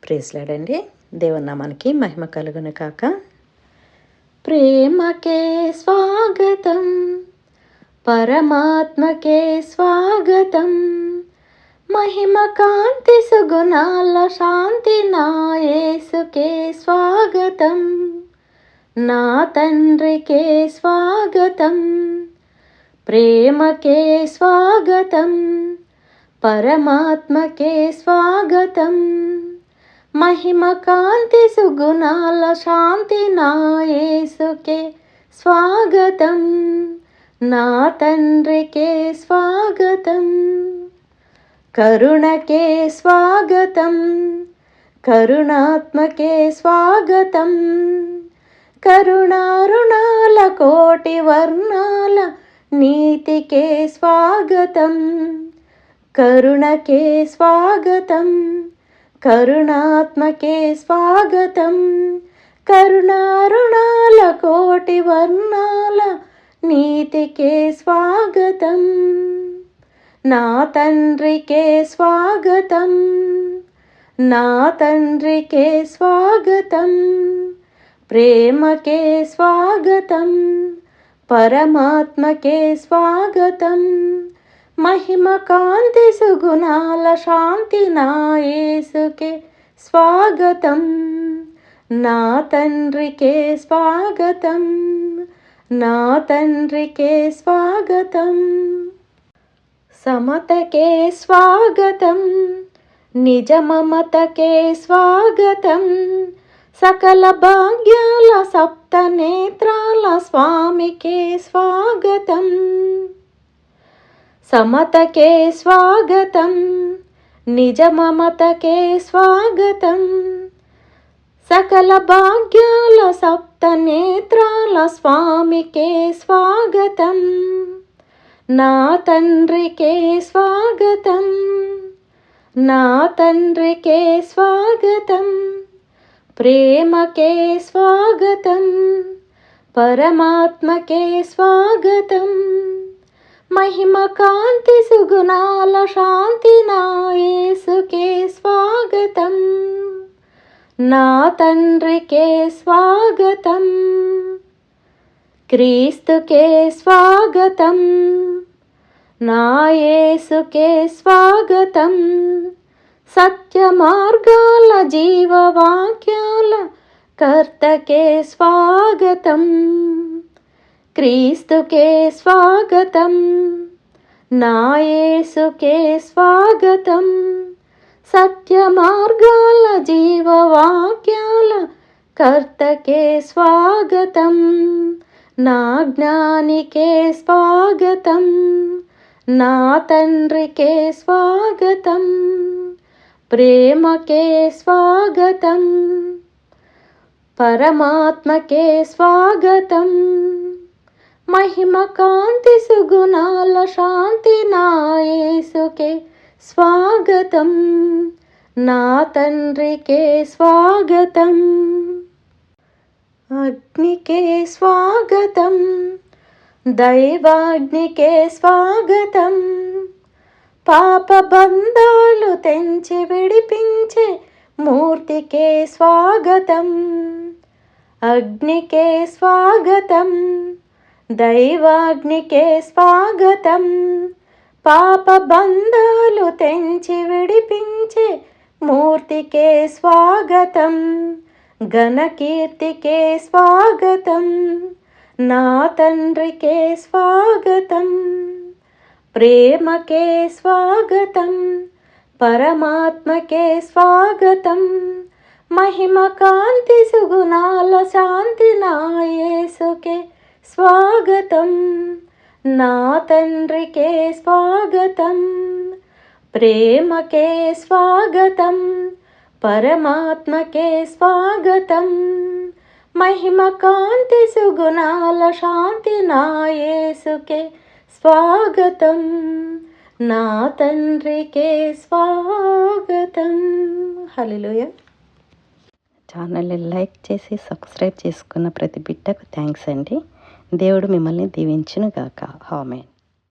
ప్రేస్లాడండి. దేవుని నామానికి మహిమ కలుగును కాక. ప్రేమకే స్వాగతం, పరమాత్మకే స్వాగతం, మహిమ కాంతి సుగుణాల శాంతి నా యేసుకే స్వాగతం, నా తండ్రికే స్వాగతం. ప్రేమకే స్వాగతం, పరమాత్మకే స్వాగతం, మహిమ కాంతి సుగుణాల శాంతి నా యేసుకే స్వాగతం, నా తండ్రికే స్వాగతం. కరుణకే స్వాగతం, కరుణాత్మకే స్వాగతం, కరుణారుణాల కోటి వర్ణాల నీతికే స్వాగతం. కరుణకే స్వాగతం, కరుణాత్మకే స్వాగతం, కరుణారుణాల కోటి వర్ణాల నీతికే స్వాగతం. నా తండ్రికే స్వాగతం, నా తండ్రికే స్వాగతం. ప్రేమకే స్వాగతం, పరమాత్మకే స్వాగతం, మహిమ కాంతి సుగుణాల శాంతి నా యేసుకే స్వాగతం, నా తండ్రికే స్వాగతం, నా తండ్రికే స్వాగతం. సమతకే స్వాగతం, నిజ మమతకే స్వాగతం, సకల భాగ్యాల సప్త నేత్రాల స్వామికే స్వాగతం. సమతకే స్వాగతం, నిజ మమతకే స్వాగతం, సకల భాగ్యాల సప్త నేత్రాల స్వామికే స్వాగతం, నా తండ్రికే స్వాగతం, నా తండ్రికే స్వాగతం. ప్రేమకే స్వాగతం, పరమాత్మకే స్వాగతం, మహిమ కాంతి సుగుణాల శాంతి నా యేసుకే స్వాగతం, నా తండ్రికే స్వాగతం. క్రీస్తుకే స్వాగతం, నా యేసుకే స్వాగతం, సత్య మార్గాల జీవవాక్యాల కర్తకే స్వాగతం. క్రీస్తుకే స్వాగతం, నా యేసుకే స్వాగతం, సత్య మార్గాల జీవవాక్యాల కర్తకే స్వాగతం, నా జ్ఞానికే స్వాగతం, నా తండ్రికే స్వాగతం. ప్రేమకే స్వాగతం, పరమాత్మకే స్వాగతం, మహిమ కాంతి సుగుణాల శాంతి నా యేసుకే స్వాగతం, నా తండ్రికే స్వాగతం. అగ్నికే స్వాగతం, దైవాగ్నికే స్వాగతం, పాప బంధాలు తెంచి విడిపించే మూర్తికే స్వాగతం. అగ్నికే స్వాగతం, దైవాగ్నికే స్వాగతం, పాప బంధాలు తెంచి విడిపించే మూర్తికే స్వాగతం, ఘనకీర్తికే స్వాగతం, నా తండ్రికే స్వాగతం. ప్రేమకే స్వాగతం, పరమాత్మకే స్వాగతం, మహిమ కాంతి సుగుణాల శాంతి నా యేసుకే స్వాగతం, నా తండ్రికే స్వాగతం. ప్రేమకే స్వాగతం, పరమాత్మకే స్వాగతం, మహిమ కాంతి సుగుణాల శాంతి నా యేసుకే స్వాగతం, నా తండ్రికే స్వాగతం. హల్లెలూయా. ఛానల్ని లైక్ చేసి సబ్స్క్రైబ్ చేసుకున్న ప్రతి బిడ్డకు థ్యాంక్స్ అండి. దేవుడు మిమ్మల్ని దీవించును గాక. ఆమేన్.